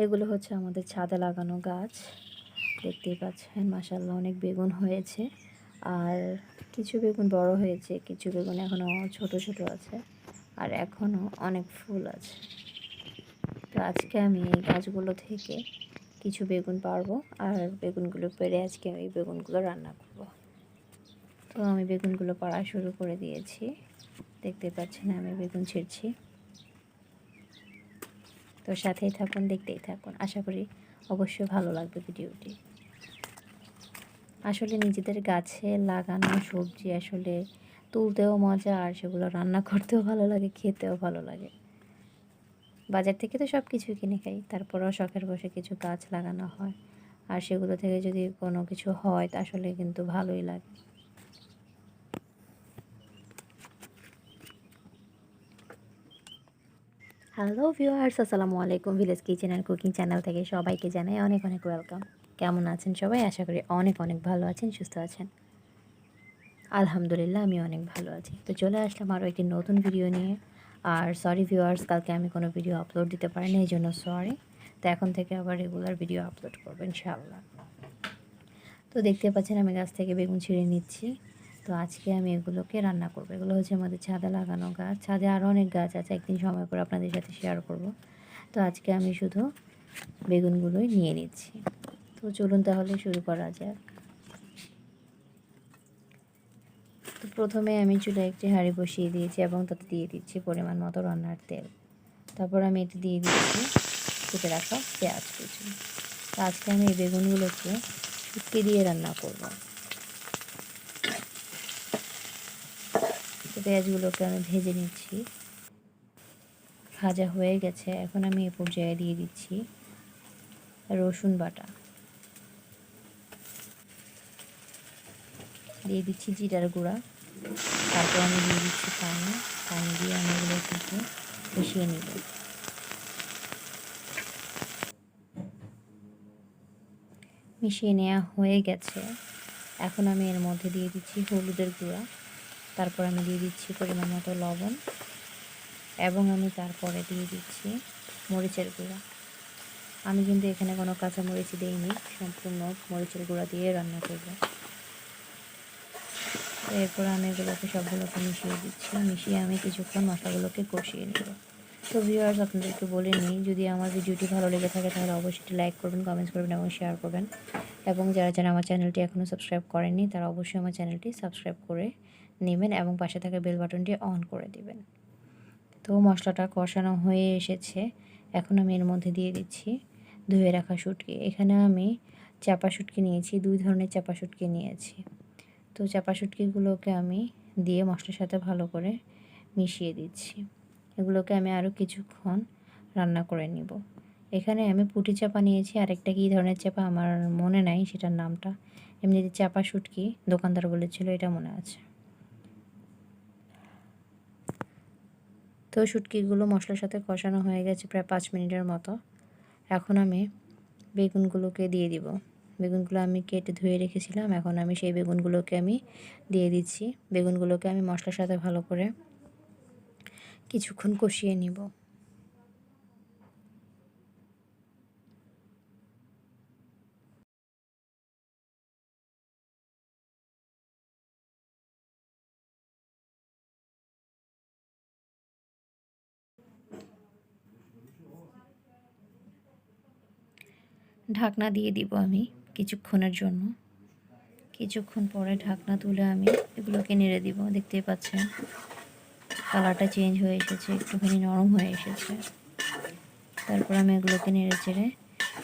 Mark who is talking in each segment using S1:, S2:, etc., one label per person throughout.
S1: এগুলো হচ্ছে আমাদের ছাদে লাগানো গাছ, দেখতেই পাচ্ছেন মাশাআল্লাহ অনেক বেগুন হয়েছে। আর কিছু বেগুন বড় হয়েছে, কিছু বেগুন এখনও ছোট ছোট আছে, আর এখনও অনেক ফুল আছে। তো আজকে আমি এই গাছগুলো থেকে কিছু বেগুন পারবো, আর বেগুনগুলো পেড়ে আজকে এই বেগুনগুলো রান্না করব। তো আমি বেগুনগুলো পাড়া শুরু করে দিয়েছি, দেখতে পাচ্ছেন আমি বেগুন ছিঁড়ছি। তো সাথেই থাকুন, দেখতেই থাকুন, আশা করি অবশ্যই ভালো লাগবে ভিডিওটি। আসলে নিজেদের গাছে লাগানো সবজি আসলে তুলতেও মজা, আর সেগুলো রান্না করতেও ভালো লাগে, খেতেও ভালো লাগে। বাজার থেকে তো সব কিছু কিনে খাই, তারপরেও শখের বসে কিছু গাছ লাগানো হয়, আর সেগুলো থেকে যদি কোনো কিছু হয় তা আসলে কিন্তু ভালোই লাগে। হ্যালো ভিউয়ার্স, আসসালামু আলাইকুম। Village kitchen and cooking channel থেকে সবাইকে জানাই অনেক অনেক ওয়েলকাম। কেমন আছেন সবাই? আশা করি অনেক অনেক ভালো আছেন, সুস্থ আছেন। আলহামদুলিল্লাহ আমি অনেক ভালো আছি। তো চলে আসলাম আরও একটি নতুন ভিডিও নিয়ে। আর সরি ভিউয়ার্স, কালকে আমি কোনো ভিডিও আপলোড দিতে পারিনি, এই জন্য সরি। তো এখন থেকে আবার রেগুলার ভিডিও আপলোড করবো ইনশাআল্লাহ। তো দেখতে পাচ্ছেন আমি গাছ থেকে বেগুন ছিঁড়ে নিচ্ছি। তো আজকে আমি এগুলোকে রান্না করবো। এগুলো হচ্ছে আমাদের ছাদে লাগানো গাছ, ছাদে আরও অনেক গাছ আছে, একদিন সময় করে আপনাদের সাথে শেয়ার করব। তো আজকে আমি শুধু বেগুনগুলোই নিয়ে নিচ্ছি। তো চলুন তাহলে শুরু করা যাক। তো প্রথমে আমি চুলায় একটি হাঁড়ি বসিয়ে দিয়েছি এবং তাতে দিয়ে দিচ্ছি পরিমাণ মতো রান্নার তেল। তারপর আমি এটি দিয়ে দিচ্ছি কেটে রাখা পেঁয়াজ কুচি। তো আজকে আমি এই বেগুনগুলোকে শুটকি দিয়ে রান্না করব। তো পেঁয়াজগুলোকে আমি ভেজে নিচ্ছি, ভাজা হয়ে গেছে। এখন আমি এ পর্যায়ে দিয়ে দিচ্ছি রসুন বাটা, দিয়ে দিচ্ছি জিরার গুঁড়া। তারপর আমি দিয়ে দিচ্ছি পানি, পানি দিয়ে আমি এগুলো একটু মিশিয়ে নিব। মিশিয়ে নেওয়া হয়ে গেছে। এখন আমি এর মধ্যে দিয়ে দিচ্ছি হলুদের গুঁড়া, তারপর আমি দিয়ে দিচ্ছি পরিমাণ মতো লবণ, এবং আমি তারপরে দিয়ে দিচ্ছি মরিচের গুঁড়া। আমি কিন্তু এখানে কোনো কাঁচা মরিচ দিইনি, সম্পূর্ণ মরিচের গুঁড়া দিয়ে রান্না করব। তো এরপর আমি এগুলোকে সবগুলোকে মিশিয়ে দিচ্ছি, মিশিয়ে আমি কিছুক্ষণ মশলাগুলোকে কষিয়ে নেব। তো ভিউয়ার্স, আপনাদেরকে বলে নিই, যদি আমার ভিডিওটি ভালো লেগে থাকে তাহলে অবশ্যই লাইক করবেন, কমেন্টস করবেন এবং শেয়ার করবেন। এবং যারা যারা আমার চ্যানেলটি এখনও সাবস্ক্রাইব করেননি তারা অবশ্যই আমার চ্যানেলটি সাবস্ক্রাইব করে নেবেন এবং পাশে থাকা বেল বাটনটি অন করে দিবেন। তো মশলাটা কষানো হয়ে এসেছে। এখন আমি এর মধ্যে দিয়ে দিচ্ছি ধুয়ে রাখা শুটকি। এখানে আমি চাপা শুটকি নিয়েছি, 2 ধরনের চাপা শুটকি নিয়েছি। তো চাপা শুটকিগুলোকে আমি দিয়ে মশলার সাথে ভালো করে মিশিয়ে দিচ্ছি। এগুলোকে আমি আরও কিছুক্ষণ রান্না করে নিব। এখানে আমি পুঁটি চাপা নিয়েছি, আরেকটা কী ধরনের চাপা আমার মনে নাই সেটার নামটা। এমনিতে চাপা শুটকি দোকানদার বলেছিল, এটা মনে আছে। তো শুটকিগুলো মশলার সাথে কষানো হয়ে গেছে প্রায় 5 মিনিটের মতো। এখন আমি বেগুনগুলোকে দিয়ে দিব। বেগুনগুলো আমি কেটে ধুয়ে রেখেছিলাম, এখন আমি সেই বেগুনগুলোকে আমি দিয়ে দিচ্ছি। বেগুনগুলোকে আমি মশলার সাথে ভালো করে কিছুক্ষণ কষিয়ে নিব। ঢাকনা দিয়ে দিব আমি কিছুক্ষণের জন্য। কিছুক্ষণ পরে ঢাকনা তুলে আমি এগুলোকে নেড়ে দিব। দেখতেই পাচ্ছেন কালারটা চেঞ্জ হয়ে এসেছে, একটুখানি নরম হয়ে এসেছে। তারপর আমি এগুলোকে নেড়ে চেড়ে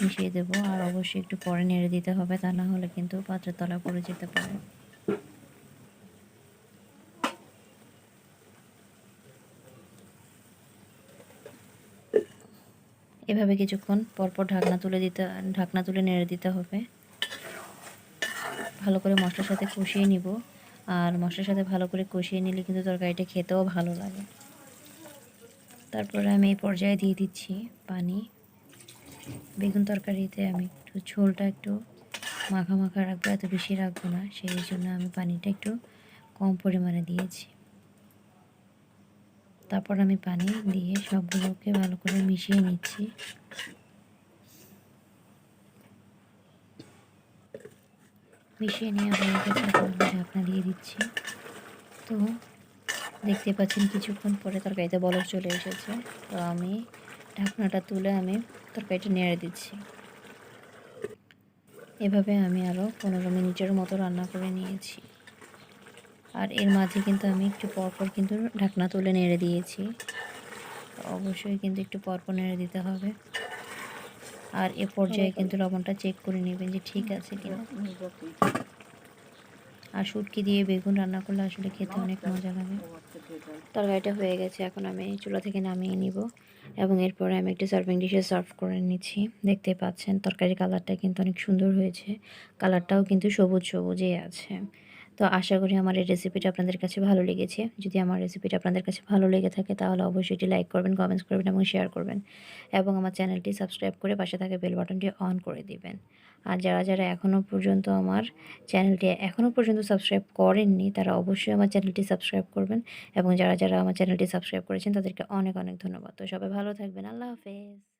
S1: মিশিয়ে দেবো, আর অবশ্যই একটু পরে নেড়ে দিতে হবে, তা না হলে কিন্তু পাত্রের তলা পড়ে যেতে পারে। এভাবে কিছুক্ষণ পরপর ঢাকনা তুলে নেড়ে দিতে হবে। ভালো করে মশলার সাথে কষিয়ে নিব, আর মশলার সাথে ভালো করে কষিয়ে নিলে কিন্তু তরকারিটা খেতেও ভালো লাগে। তারপরে আমি এই পর্যায়ে দিয়ে দিচ্ছি পানি। বেগুন তরকারিতে আমি একটু ঝোলটা একটু মাখা মাখা রাখবো, এত বেশি রাখবো না, সেই জন্য আমি পানিটা একটু কম পরিমাণে দিয়েছি। তারপর আমি পানি দিয়ে সবগুলোকে ভালো করে মিশিয়ে নিচ্ছি। মিশিয়ে নেওয়া হয়ে গেছে, এখন আমি ঢাকনা দিয়ে দিচ্ছি। তো দেখতে পাচ্ছেন কিছুক্ষণ পরে তরকারিতে বলক চলে এসেছে। তো আমি ঢাকনাটা তুলে আমি তরকারিটা নেড়ে দিচ্ছি। এভাবে আমি আরও 15 মিনিটের মতো রান্না করে নিয়েছি। আর এর মাঝে কিন্তু আমি একটু পরপর কিন্তু ঢাকনা তুলে নেড়ে দিয়েছি। তো অবশ্যই কিন্তু একটু পরপর নেড়ে দিতে হবে। আর এ পর্যায়ে কিন্তু লবণটা চেক করে নেবেন যে ঠিক আছে কিনা। আর শুটকি দিয়ে বেগুন রান্না করলে আসলে খেতে অনেক মজা লাগে। তরকারিটা হয়ে গেছে, এখন আমি চুলা থেকে নামিয়ে নিব এবং এরপরে আমি একটা সার্ভিং ডিশে সার্ভ করে নিচ্ছি। দেখতে পাচ্ছেন তরকারির কালারটা কিন্তু অনেক সুন্দর হয়েছে, কালারটাও কিন্তু সবুজ সবুজই আছে। তো আশা করি আমার এই রেসিপিটা আপনাদের কাছে ভালো লেগেছে। যদি আমার রেসিপিটা আপনাদের কাছে ভালো লেগে থাকে তাহলে অবশ্যই এটি লাইক করবেন, কমেন্টস করবেন এবং শেয়ার করবেন এবং আমার চ্যানেলটি সাবস্ক্রাইব করে পাশে থাকা বেল বাটনটি অন করে দিবেন। আর যারা যারা এখনও পর্যন্ত আমার চ্যানেলটি সাবস্ক্রাইব করেননি তারা অবশ্যই আমার চ্যানেলটি সাবস্ক্রাইব করবেন এবং যারা যারা আমার চ্যানেলটি সাবস্ক্রাইব করেছেন তাদেরকে অনেক অনেক ধন্যবাদ। তো সবাই ভালো থাকবেন। আল্লাহ হাফেজ।